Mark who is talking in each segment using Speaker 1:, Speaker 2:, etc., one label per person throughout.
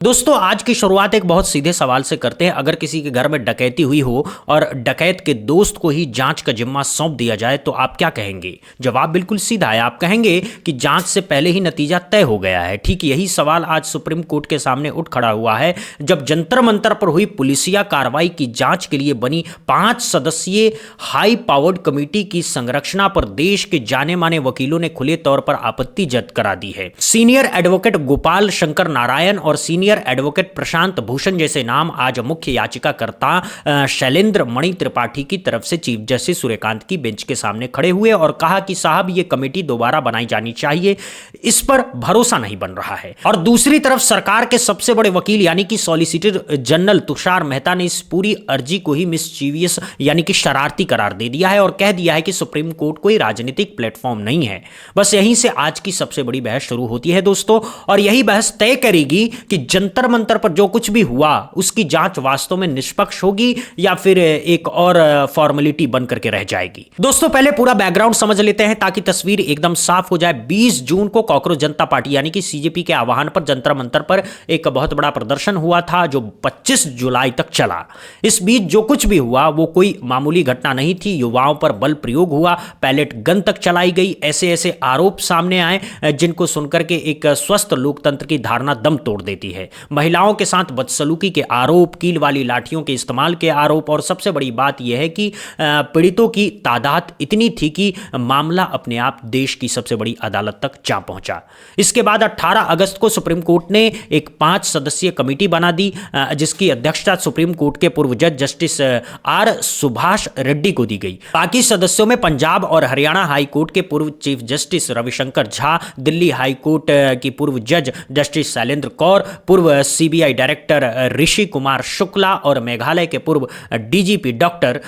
Speaker 1: दोस्तों आज की शुरुआत एक बहुत सीधे सवाल से करते हैं। अगर किसी के घर में डकैती हुई हो और डकैत के दोस्त को ही जांच का जिम्मा सौंप दिया जाए तो आप क्या कहेंगे? जवाब बिल्कुल सीधा है। आप कहेंगे कि जांच से पहले ही नतीजा तय हो गया है। ठीक यही सवाल आज सुप्रीम कोर्ट के सामने उठ खड़ा हुआ है, जब जंतर मंतर पर हुई पुलिसिया कार्रवाई की जांच के लिए बनी 5 सदस्यीय हाई पावर्ड कमेटी की संरचना पर देश के जाने माने वकीलों ने खुले तौर पर आपत्ति जताई करा दी है। सीनियर एडवोकेट गोपाल शंकर नारायण और सीनियर एडवोकेट प्रशांत भूषण जैसे नाम आज मुख्य याचिकाकर्ता शैलेंद्र मणि त्रिपाठी की तरफ से चीफ जस्टिस सूर्यकांत की बेंच के सामने खड़े हुए और कहा कि साहब ये कमेटी दोबारा बनाई जानी चाहिए, इस पर भरोसा नहीं बन रहा है। और दूसरी तरफ सरकार के सबसे बड़े वकील यानी कि सॉलिसिटर जनरल तुषार मेहता ने इस पूरी अर्जी को ही मिसचीवियस यानी कि शरारती करार दे दिया है और कह दिया है कि सुप्रीम कोर्ट कोई राजनीतिक प्लेटफॉर्म नहीं है। बस यहीं से आज की सबसे बड़ी बहस शुरू होती है दोस्तों, और यही बहस तय करेगी कि जंतर मंतर पर जो कुछ भी हुआ उसकी जांच वास्तव में निष्पक्ष होगी या फिर एक और फॉर्मेलिटी बन करके रह जाएगी। दोस्तों पहले पूरा बैकग्राउंड समझ लेते हैं ताकि तस्वीर एकदम साफ हो जाए। 20 जून को कॉकरोच जनता पार्टी यानी कि सीजेपी के आह्वान पर जंतर मंतर पर एक बहुत बड़ा प्रदर्शन हुआ था जो 25 जुलाई तक चला। इस बीच जो कुछ भी हुआ वो कोई मामूली घटना नहीं थी। युवाओं पर बल प्रयोग हुआ, पैलेट गन तक चलाई गई, ऐसे ऐसे आरोप सामने आए जिनको सुनकर के एक स्वस्थ लोकतंत्र की धारणा दम तोड़ देती है। महिलाओं के साथ बदसलूकी के आरोप, कील वाली लाठियों के इस्तेमाल के आरोप, और सबसे बड़ी बात यह है कि पीड़ितों की तादाद इतनी थी कि मामला अपने आप देश की सबसे बड़ी अदालत तक जा पहुंचा। इसके बाद 18 अगस्त को सुप्रीम कोर्ट ने एक 5 सदस्यीय कमेटी बना दी जिसकी अध्यक्षता सुप्रीम कोर्ट के पूर्व जज जस्टिस आर सुभाष रेड्डी को दी गई। बाकी सदस्यों में पंजाब और हरियाणा हाई कोर्ट के पूर्व chief justice Ravishankar Jha, Delhi high court की पूर्व जज जस्टिस शैलेंद्र कौर, पूर्व सीबीआई डायरेक्टर ऋषि कुमार शुक्ला और मेघालय के पूर्व डीजीपी डॉक्टर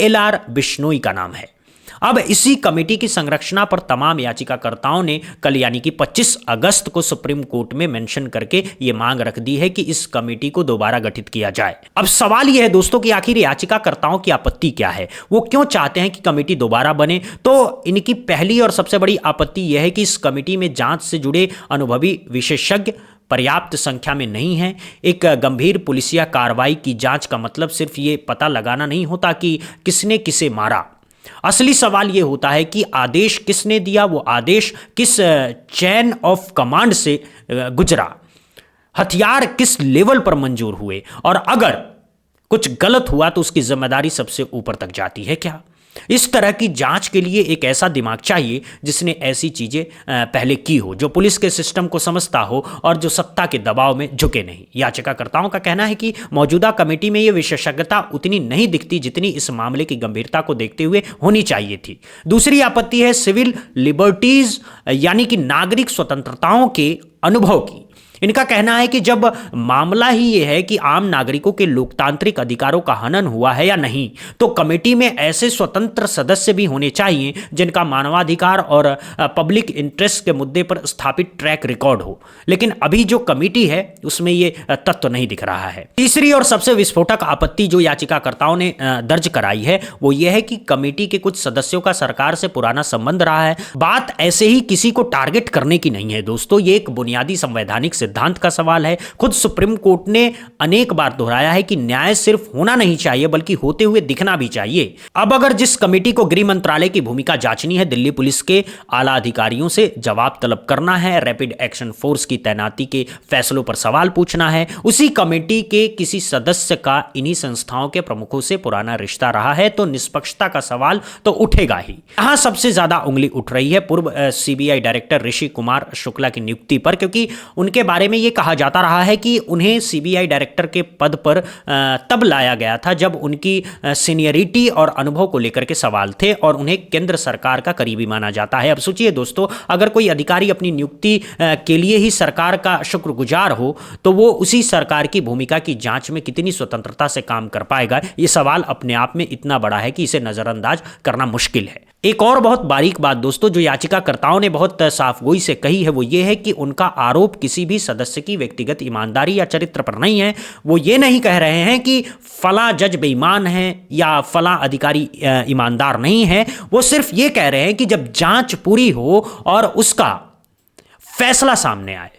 Speaker 1: LR बिश्नोई का नाम है। अब इसी कमेटी की संरचना पर तमाम याचिकाकर्ताओं ने कल यानी कि 25 अगस्त को सुप्रीम कोर्ट में मेंशन करके यह मांग रख दी है कि इस कमेटी को दोबारा गठित किया जाए। अब सवाल यह है दोस्तों कि आखिर याचिकाकर्ताओं की आपत्ति क्या है, वो क्यों चाहते हैं कि कमेटी दोबारा बने। तो इनकी पहली और सबसे बड़ी आपत्ति यह है कि इस कमेटी में जांच से जुड़े अनुभवी विशेषज्ञ पर्याप्त संख्या में नहीं है। एक गंभीर पुलिसिया कार्रवाई की जांच का मतलब सिर्फ ये पता लगाना नहीं होता कि किसने किसे मारा। असली सवाल यह होता है कि आदेश किसने दिया, वो आदेश किस चेन ऑफ कमांड से गुजरा, हथियार किस लेवल पर मंजूर हुए, और अगर कुछ गलत हुआ तो उसकी जिम्मेदारी सबसे ऊपर तक जाती है क्या। इस तरह की जांच के लिए एक ऐसा दिमाग चाहिए जिसने ऐसी चीजें पहले की हो, जो पुलिस के सिस्टम को समझता हो और जो सत्ता के दबाव में झुके नहीं। याचिकाकर्ताओं का कहना है कि मौजूदा कमेटी में यह विशेषज्ञता उतनी नहीं दिखती जितनी इस मामले की गंभीरता को देखते हुए होनी चाहिए थी। दूसरी आपत्ति है सिविल लिबर्टीज यानी कि नागरिक स्वतंत्रताओं के अनुभव की। इनका कहना है कि जब मामला ही यह है कि आम नागरिकों के लोकतांत्रिक अधिकारों का हनन हुआ है या नहीं, तो कमेटी में ऐसे स्वतंत्र सदस्य भी होने चाहिए जिनका मानवाधिकार और पब्लिक इंटरेस्ट के मुद्दे पर स्थापित ट्रैक रिकॉर्ड हो। लेकिन अभी जो कमेटी है उसमें यह तत्व नहीं दिख रहा है। तीसरी और सबसे विस्फोटक आपत्ति जो याचिकाकर्ताओं ने दर्ज कराई है वो यह है कि कमेटी के कुछ सदस्यों का सरकार से पुराना संबंध रहा है। बात ऐसे ही किसी को टारगेट करने की नहीं है दोस्तों, ये एक बुनियादी संवैधानिक सिद्धांत का सवाल है। खुद सुप्रीम कोर्ट ने अनेक बार दोहराया है कि न्याय सिर्फ होना नहीं चाहिए बल्कि होते हुए दिखना भी चाहिए। अब अगर जिस कमेटी को गृह मंत्रालय की भूमिका जांचनी है, दिल्ली पुलिस के आला अधिकारियों से जवाब तलब करना है, रैपिड एक्शन फोर्स की तैनाती के फैसलों पर सवाल पूछना है, उसी कमेटी के किसी सदस्य का इन्हीं संस्थाओं के प्रमुखों से पुराना रिश्ता रहा है तो निष्पक्षता का सवाल तो उठेगा ही। यहां सबसे ज्यादा उंगली उठ रही है पूर्व सीबीआई डायरेक्टर ऋषि कुमार शुक्ला की नियुक्ति पर, क्योंकि उनके बारे में यह कहा जाता रहा है कि उन्हें सीबीआई डायरेक्टर के पद पर तब लाया गया था जब उनकी सीनियरिटी और अनुभव को लेकर के सवाल थे और उन्हें केंद्र सरकार का करीबी माना जाता है। अब सोचिए दोस्तों, अगर कोई अधिकारी अपनी नियुक्ति के लिए ही सरकार का शुक्रगुजार हो तो वो उसी सरकार की भूमिका की जांच में कितनी स्वतंत्रता से काम कर पाएगा। यह सवाल अपने आप में इतना बड़ा है कि इसे नजरअंदाज करना मुश्किल है। एक और बहुत बारीक बात दोस्तों जो याचिकाकर्ताओं ने बहुत साफगोई से कही है वो ये है कि उनका आरोप किसी भी सदस्य की व्यक्तिगत ईमानदारी या चरित्र पर नहीं है। वो ये नहीं कह रहे हैं कि फला जज बेईमान है या फला अधिकारी ईमानदार नहीं है। वो सिर्फ ये कह रहे हैं कि जब जांच पूरी हो और उसका फैसला सामने आए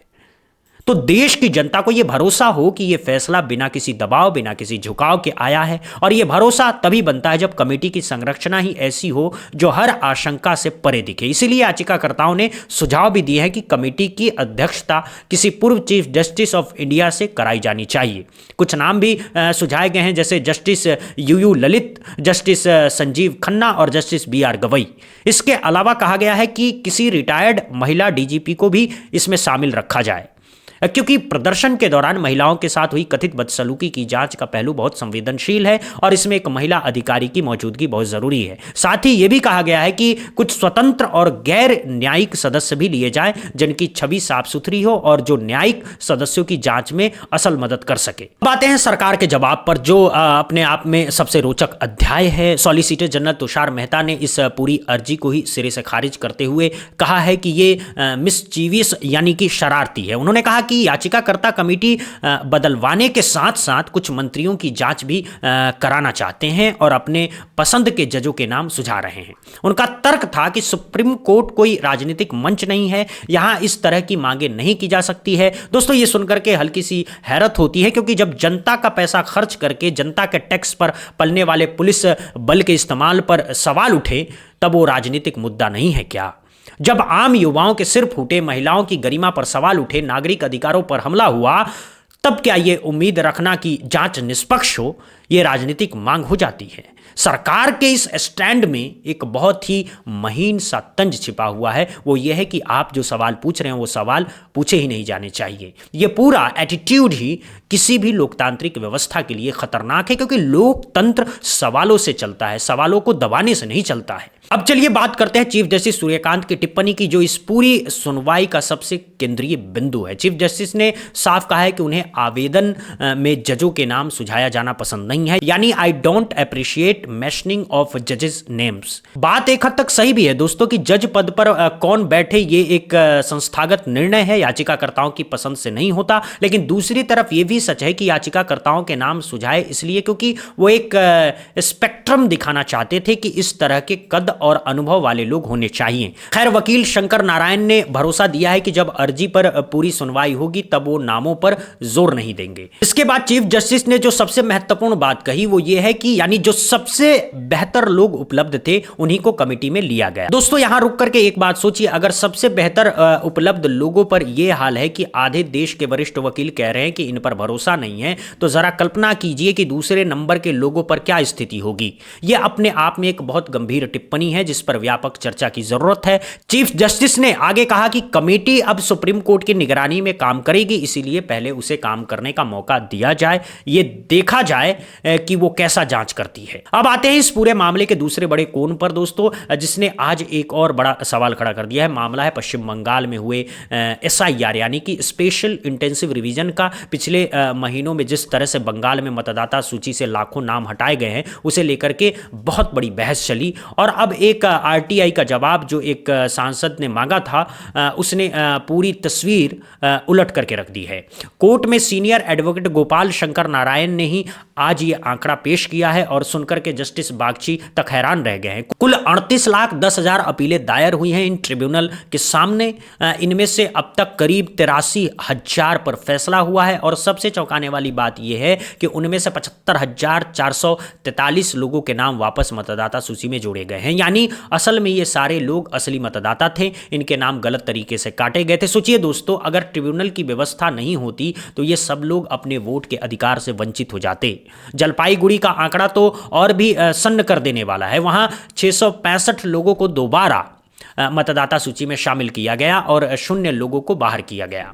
Speaker 1: तो देश की जनता को यह भरोसा हो कि यह फैसला बिना किसी दबाव, बिना किसी झुकाव के आया है। और यह भरोसा तभी बनता है जब कमेटी की संरचना ही ऐसी हो जो हर आशंका से परे दिखे। इसीलिए याचिकाकर्ताओं ने सुझाव भी दिए हैं कि कमेटी की अध्यक्षता किसी पूर्व चीफ जस्टिस ऑफ इंडिया से कराई जानी चाहिए। कुछ नाम भी सुझाए गए हैं, जैसे justice U U Lalit, justice Sanjiv Khanna और जस्टिस BR गवई। इसके अलावा कहा गया है कि किसी रिटायर्ड महिला DGP को भी इसमें शामिल रखा जाए, क्योंकि प्रदर्शन के दौरान महिलाओं के साथ हुई कथित बदसलूकी की जांच का पहलू बहुत संवेदनशील है और इसमें एक महिला अधिकारी की मौजूदगी बहुत जरूरी है। साथ ही यह भी कहा गया है कि कुछ स्वतंत्र और गैर न्यायिक सदस्य भी लिए जाएं, जिनकी छवि साफ सुथरी हो और जो न्यायिक सदस्यों की जांच में असल मदद कर सके। बातें हैं सरकार के जवाब पर, जो अपने आप में सबसे रोचक अध्याय है। सॉलिसिटर जनरल तुषार मेहता ने इस पूरी अर्जी को ही सिरे से खारिज करते हुए कहा है कि ये मिसचीवियस यानी कि शरारती है। उन्होंने कहा कि याचिकाकर्ता कमेटी बदलवाने के साथ साथ कुछ मंत्रियों की जांच भी कराना चाहते हैं और अपने पसंद के जजों के नाम सुझा रहे हैं। उनका तर्क था कि सुप्रीम कोर्ट कोई राजनीतिक मंच नहीं है, यहां इस तरह की मांगे नहीं की जा सकती है। दोस्तों, ये सुनकर के हल्की सी हैरत होती है, क्योंकि जब जनता का पैसा खर्च करके जनता के टैक्स पर पलने वाले पुलिस बल के इस्तेमाल पर सवाल उठे, तब वो राजनीतिक मुद्दा नहीं है क्या? जब आम युवाओं के सिर फूटे, महिलाओं की गरिमा पर सवाल उठे, नागरिक अधिकारों पर हमला हुआ, तब क्या यह उम्मीद रखना कि जांच निष्पक्ष हो, यह राजनीतिक मांग हो जाती है? सरकार के इस स्टैंड में एक बहुत ही महीन सा तंज छिपा हुआ है। वो ये है कि आप जो सवाल पूछ रहे हैं वो सवाल पूछे ही नहीं जाने चाहिए। ये पूरा एटीट्यूड ही किसी भी लोकतांत्रिक व्यवस्था के लिए खतरनाक है, क्योंकि लोकतंत्र सवालों से चलता है, सवालों को दबाने से नहीं चलता है। अब चलिए बात करते हैं चीफ जस्टिस सूर्यकांत की टिप्पणी की, जो इस पूरी सुनवाई का सबसे केंद्रीय बिंदु है। चीफ जस्टिस ने साफ कहा है कि उन्हें आवेदन में जजों के नाम सुझाया जाना पसंद नहीं है, यानी I don't appreciate mentioning of जजेस नेम्स। बात एक हद तक सही भी है दोस्तों कि जज पद पर कौन बैठे ये एक संस्थागत निर्णय है, याचिकाकर्ताओं की पसंद से नहीं होता। लेकिन दूसरी तरफ यह भी सच है कि याचिकाकर्ताओं के नाम सुझाए इसलिए क्योंकि वो एक स्पेक्ट्रम दिखाना चाहते थे कि इस तरह के कद और अनुभव वाले लोग होने चाहिए। खैर, वकील शंकर नारायण ने भरोसा दिया है कि जब अर्जी पर पूरी सुनवाई होगी तब वो नामों पर जोर नहीं देंगे। इसके बाद चीफ जस्टिस ने जो सबसे महत्वपूर्ण बात कही वो ये है कि यानी जो सबसे बेहतर लोग उपलब्ध थे उन्हीं को कमेटी में लिया गया। दोस्तों, यहां रुक करके एक बात सोचिए, अगर सबसे बेहतर उपलब्ध लोगों पर यह हाल है कि आधे देश के वरिष्ठ वकील कह रहे हैं कि इन पर भरोसा नहीं है, तो जरा कल्पना कीजिए कि दूसरे नंबर के लोगों पर क्या स्थिति होगी। यह अपने आप में एक बहुत गंभीर टिप्पणी है जिस पर व्यापक चर्चा की जरूरत है। चीफ जस्टिस ने आगे कहा कि कमेटी अब सुप्रीम कोर्ट की निगरानी में काम करेगी, इसीलिए पहले उसे काम करने का मौका दिया जाए, ये देखा जाए कि वो कैसा जांच करती है। अब आते हैं इस पूरे मामले के दूसरे बड़े कोण पर दोस्तों, जिसने आज एक और बड़ा सवाल खड़ा कर दिया है। मामला है पश्चिम बंगाल में हुए SIR यानी कि स्पेशल इंटेंसिव रिवीजन का। पिछले महीनों में जिस तरह से बंगाल में मतदाता सूची से लाखों नाम हटाए गए हैं, उसे लेकर के बहुत बड़ी बहस चली और अब एक RTI का जवाब जो एक सांसद ने मांगा था, उसने पूरी तस्वीर उलट करके रख दी है। कोर्ट में सीनियर एडवोकेट गोपाल शंकर नारायण ने ही आज ये आंकड़ा पेश किया है और सुनकर के जस्टिस बागची तक हैरान रह गए हैं। कुल 38,10,000 अपीलें दायर हुई हैं इन ट्रिब्यूनल के सामने। इनमें से अब तक करीब 83,000 पर फैसला हुआ है और सबसे चौंकाने वाली बात यह है कि उनमें से 75,443 लोगों के नाम वापस मतदाता सूची में जोड़े गए हैं। यानी असल में ये सारे लोग असली मतदाता थे, इनके नाम गलत तरीके से काटे गए थे। सोचिए दोस्तों, अगर ट्रिब्यूनल की व्यवस्था नहीं होती तो ये सब लोग अपने वोट के अधिकार से वंचित हो जाते। जलपाईगुड़ी का आंकड़ा तो और भी सन्न कर देने वाला है। वहां 665 लोगों को दोबारा मतदाता सूची में शामिल किया गया और 0 लोगों को बाहर किया गया।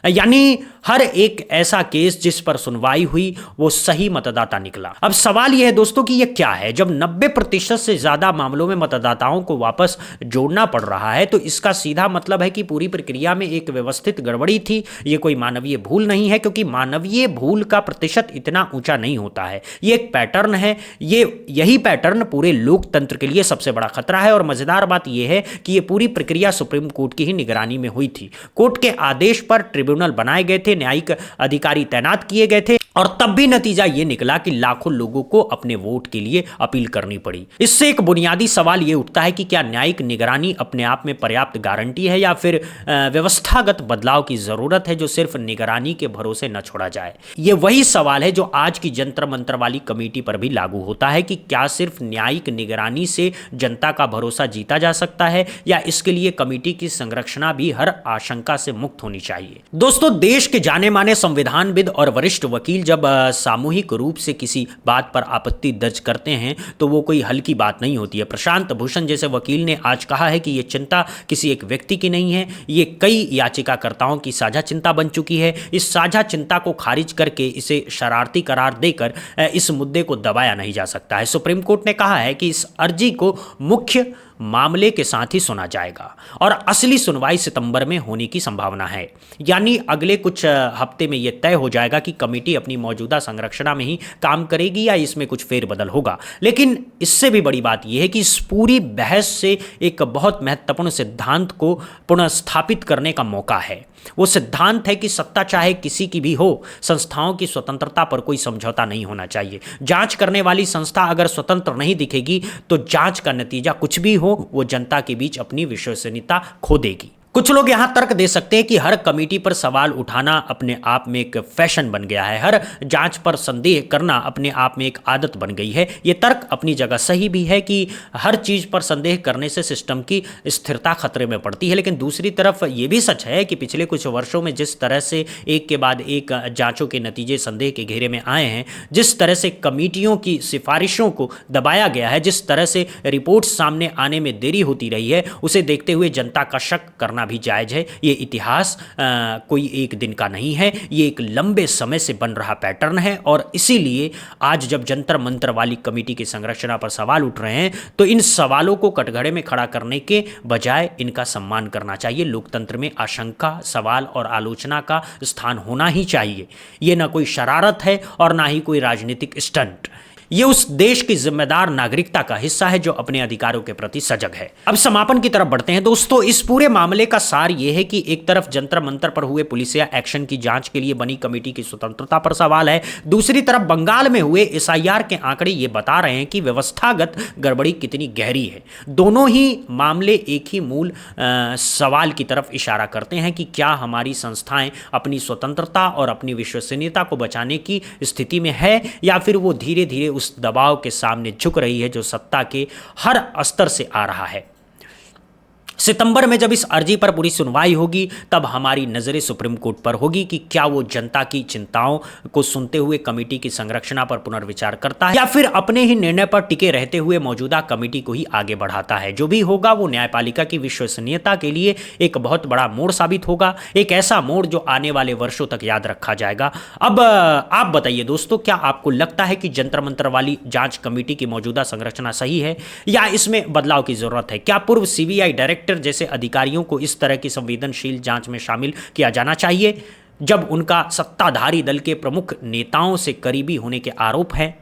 Speaker 1: यानी हर एक ऐसा केस जिस पर सुनवाई हुई वो सही मतदाता निकला। अब सवाल यह है दोस्तों कि यह क्या है? जब 90% से ज्यादा मामलों में मतदाताओं को वापस जोड़ना पड़ रहा है तो इसका सीधा मतलब है कि पूरी प्रक्रिया में एक व्यवस्थित गड़बड़ी थी। यह कोई मानवीय भूल नहीं है, क्योंकि मानवीय भूल का प्रतिशत इतना ऊंचा नहीं होता है। यह एक पैटर्न है। यही पैटर्न पूरे लोकतंत्र के लिए सबसे बड़ा खतरा है। और मजेदार बात यह है कि यह पूरी प्रक्रिया सुप्रीम कोर्ट की ही निगरानी में हुई थी। कोर्ट के आदेश पर ट्रिब्यूनल बनाए गए थे, न्यायिक अधिकारी तैनात किए गए थे और तब भी नतीजा ये निकला कि लाखों लोगों को अपने वोट के लिए अपील करनी पड़ी। इससे एक बुनियादी सवाल ये उठता है कि क्या न्यायिक निगरानी अपने आप में पर्याप्त गारंटी है या फिर व्यवस्थागत बदलाव की जरूरत है जो सिर्फ निगरानी के भरोसे न छोड़ा जाए। ये वही सवाल है जो आज की जंतर मंतर वाली कमेटी पर भी लागू होता है कि क्या सिर्फ न्यायिक निगरानी से जनता का भरोसा जीता जा सकता है या इसके लिए कमेटी की संरचना भी हर आशंका से मुक्त होनी चाहिए। दोस्तों, देश के जाने माने संविधानविद और वरिष्ठ वकील जब सामूहिक रूप से किसी बात पर आपत्ति दर्ज करते हैं तो वो कोई हल्की बात नहीं होती है। प्रशांत भूषण जैसे वकील ने आज कहा है कि ये चिंता किसी एक व्यक्ति की नहीं है, ये कई याचिकाकर्ताओं की साझा चिंता बन चुकी है। इस साझा चिंता को खारिज करके इसे शरारती करार देकर इस मुद्दे को दबाया नहीं जा सकता है। सुप्रीम कोर्ट ने कहा है कि इस अर्जी को मुख्य मामले के साथ ही सुना जाएगा और असली सुनवाई सितंबर में होने की संभावना है। यानी अगले कुछ हफ्ते में यह तय हो जाएगा कि कमेटी अपनी मौजूदा संरचना में ही काम करेगी या इसमें कुछ फेरबदल होगा। लेकिन इससे भी बड़ी बात यह है कि इस पूरी बहस से एक बहुत महत्वपूर्ण सिद्धांत को पुनर्स्थापित करने का मौका है। वो सिद्धांत है कि सत्ता चाहे किसी की भी हो, संस्थाओं की स्वतंत्रता पर कोई समझौता नहीं होना चाहिए। जांच करने वाली संस्था अगर स्वतंत्र नहीं दिखेगी तो जांच का नतीजा कुछ भी हो, वो जनता के बीच अपनी विश्वसनीयता खो देगी। कुछ लोग यहां तर्क दे सकते हैं कि हर कमेटी पर सवाल उठाना अपने आप में एक फैशन बन गया है, हर जांच पर संदेह करना अपने आप में एक आदत बन गई है। यह तर्क अपनी जगह सही भी है कि हर चीज पर संदेह करने से सिस्टम की स्थिरता खतरे में पड़ती है, लेकिन दूसरी तरफ यह भी सच है कि पिछले कुछ वर्षों में जिस तरह से एक के बाद एक जांचों के नतीजे संदेह के घेरे में आए हैं, जिस तरह से कमेटियों की सिफारिशों को दबाया गया है, जिस तरह से रिपोर्ट सामने आने में देरी होती रही है, उसे देखते हुए जनता का शक करना भी जायज है। ये इतिहास कोई एक दिन का नहीं है, ये एक लंबे समय से बन रहा पैटर्न है और इसीलिए आज जब जंतर मंतर वाली कमेटी की संरचना पर सवाल उठ रहे हैं तो इन सवालों को कटघरे में खड़ा करने के बजाय इनका सम्मान करना चाहिए। लोकतंत्र में आशंका, सवाल और आलोचना का स्थान होना ही चाहिए। ये ना कोई शरारत है और ना ही कोई राजनीतिक स्टंट। ये उस देश की जिम्मेदार नागरिकता का हिस्सा है जो अपने अधिकारों के प्रति सजग है। अब समापन की तरफ बढ़ते हैं। दोस्तों, इस पूरे मामले का सार यह है कि एक तरफ जंतर मंतर पर हुए पुलिसिया एक्शन की जांच के लिए बनी कमेटी की स्वतंत्रता पर सवाल है, दूसरी तरफ बंगाल में हुए एसआईआर के आंकड़े ये बता रहे हैं कि व्यवस्थागत गड़बड़ी कितनी गहरी है। दोनों ही मामले एक ही मूल सवाल की तरफ इशारा करते हैं कि क्या हमारी संस्थाएं अपनी स्वतंत्रता और अपनी विश्वसनीयता को बचाने की स्थिति में है या फिर वो धीरे धीरे उस दबाव के सामने झुक रही है जो सत्ता के हर स्तर से आ रहा है। सितंबर में जब इस अर्जी पर पूरी सुनवाई होगी तब हमारी नज़रें सुप्रीम कोर्ट पर होगी कि क्या वो जनता की चिंताओं को सुनते हुए कमेटी की संरचना पर पुनर्विचार करता है या फिर अपने ही निर्णय पर टिके रहते हुए मौजूदा कमेटी को ही आगे बढ़ाता है। जो भी होगा वो न्यायपालिका की विश्वसनीयता के लिए एक बहुत बड़ा मोड़ साबित होगा, एक ऐसा मोड़ जो आने वाले वर्षों तक याद रखा जाएगा। अब आप बताइए दोस्तों, क्या आपको लगता है कि जंतर मंतर वाली जांच कमेटी की मौजूदा संरचना सही है या इसमें बदलाव की जरूरत है? क्या पूर्व सीबीआई डायरेक्टर जैसे अधिकारियों को इस तरह की संवेदनशील जांच में शामिल किया जाना चाहिए जब उनका सत्ताधारी दल के प्रमुख नेताओं से करीबी होने के आरोप हैं?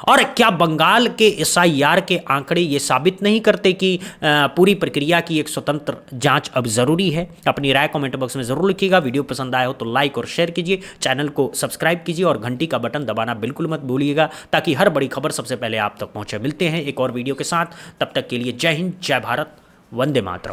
Speaker 1: और क्या बंगाल के एसआईआर के आंकड़े ये साबित नहीं करते कि पूरी प्रक्रिया की एक स्वतंत्र जांच अब जरूरी है? अपनी राय कमेंट बॉक्स में जरूर लिखिएगा। वीडियो पसंद आया हो तो लाइक और शेयर कीजिए, चैनल को सब्सक्राइब कीजिए और घंटी का बटन दबाना बिल्कुल मत भूलिएगा ताकि हर बड़ी खबर सबसे पहले आप तक पहुंचे। मिलते हैं एक और वीडियो के साथ, तब तक के लिए जय हिंद, जय भारत, वंदे मातरम।